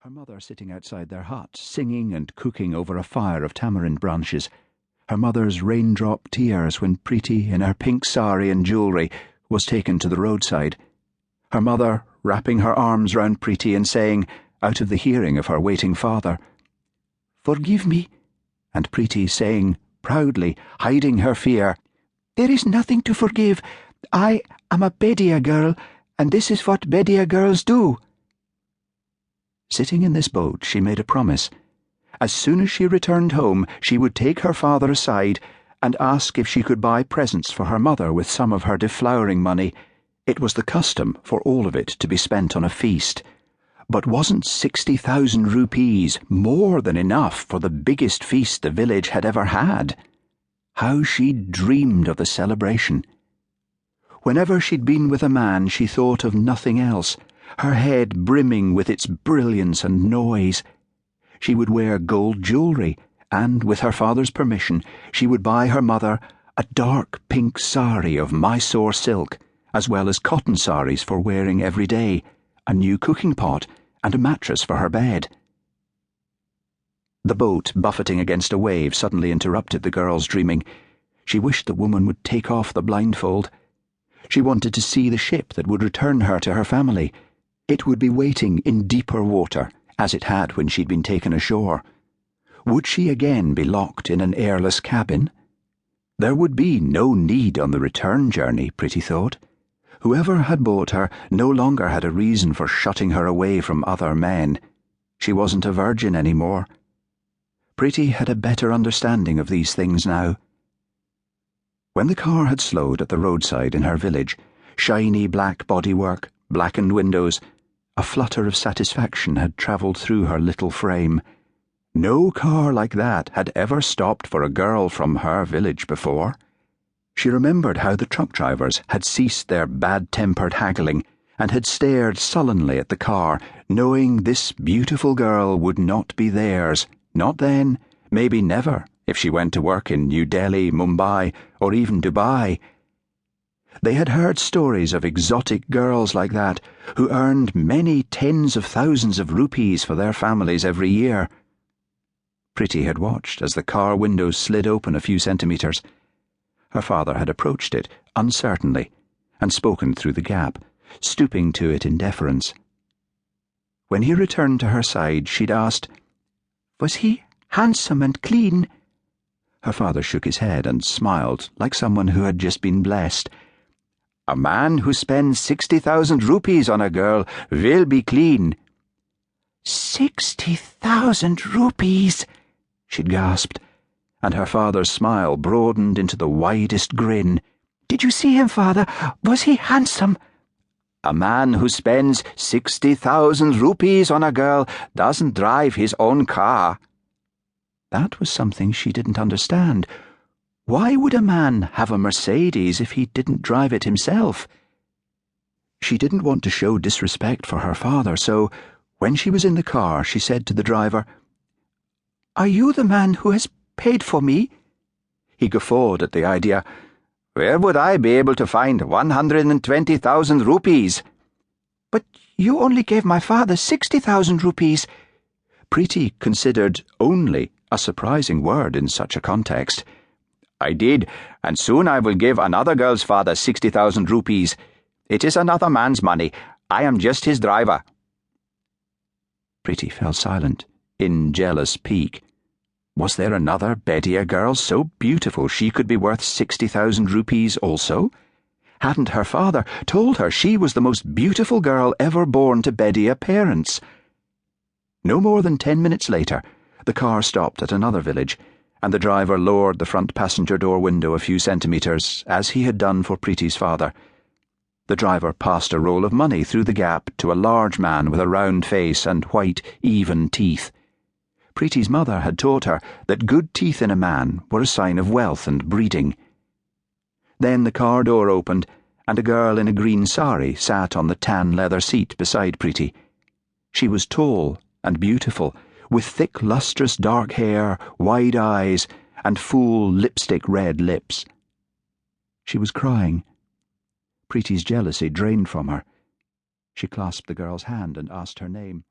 her mother sitting outside their hut, singing and cooking over a fire of tamarind branches, her mother's raindrop tears when Preeti, in her pink sari and jewellery, was taken to the roadside, her mother wrapping her arms round Preeti and saying, out of the hearing of her waiting father, "Forgive me," and Preeti saying, proudly, hiding her fear, "There is nothing to forgive. I am a Bedia girl, and this is what Bedia girls do." Sitting in this boat, she made a promise. As soon as she returned home, she would take her father aside and ask if she could buy presents for her mother with some of her deflowering money. It was the custom for all of it to be spent on a feast. But wasn't 60,000 rupees more than enough for the biggest feast the village had ever had? How she dreamed of the celebration. Whenever she'd been with a man, she thought of nothing else, her head brimming with its brilliance and noise. She would wear gold jewellery, and, with her father's permission, she would buy her mother a dark pink sari of Mysore silk, as well as cotton saris for wearing every day, a new cooking pot, and a mattress for her bed. The boat, buffeting against a wave, suddenly interrupted the girl's dreaming. She wished the woman would take off the blindfold. She wanted to see the ship that would return her to her family. It would be waiting in deeper water, as it had when she'd been taken ashore. Would she again be locked in an airless cabin? There would be no need on the return journey, Preeti thought. Whoever had bought her no longer had a reason for shutting her away from other men. She wasn't a virgin anymore. Preeti had a better understanding of these things now. When the car had slowed at the roadside in her village, shiny black bodywork, blackened windows, a flutter of satisfaction had travelled through her little frame. No car like that had ever stopped for a girl from her village before. She remembered how the truck drivers had ceased their bad-tempered haggling and had stared sullenly at the car, knowing this beautiful girl would not be theirs, not then, maybe never, if she went to work in New Delhi, Mumbai, or even Dubai. They had heard stories of exotic girls like that, who earned many tens of thousands of rupees for their families every year. Preeti had watched as the car windows slid open a few centimetres. Her father had approached it, uncertainly, and spoken through the gap, stooping to it in deference. When he returned to her side, she'd asked, "Was he handsome and clean?" Her father shook his head and smiled like someone who had just been blessed. "A man who spends 60,000 rupees on a girl will be clean." 60,000 rupees, she'd gasped, and her father's smile broadened into the widest grin. "Did you see him, father? Was he handsome?" "A man who spends 60,000 rupees on a girl doesn't drive his own car." That was something she didn't understand. Why would a man have a Mercedes if he didn't drive it himself? She didn't want to show disrespect for her father, so when she was in the car, she said to the driver, "Are you the man who has paid for me?" He guffawed at the idea. "Where would I be able to find 120,000 rupees?" "But you only gave my father 60,000 rupees." Preeti considered only a surprising word in such a context. "I did, and soon I will give another girl's father 60,000 rupees. It is another man's money. I am just his driver." Preeti fell silent, in jealous pique. Was there another Bedia girl so beautiful she could be worth 60,000 rupees also? Hadn't her father told her she was the most beautiful girl ever born to Bedia parents? No more than 10 minutes later, the car stopped at another village, and the driver lowered the front passenger door window a few centimetres, as he had done for Preeti's father. The driver passed a roll of money through the gap to a large man with a round face and white, even teeth. Preeti's mother had taught her that good teeth in a man were a sign of wealth and breeding. Then the car door opened, and a girl in a green sari sat on the tan leather seat beside Preeti. She was tall and beautiful, with thick, lustrous dark hair, wide eyes, and full lipstick-red lips. She was crying. Preeti's jealousy drained from her. She clasped the girl's hand and asked her name.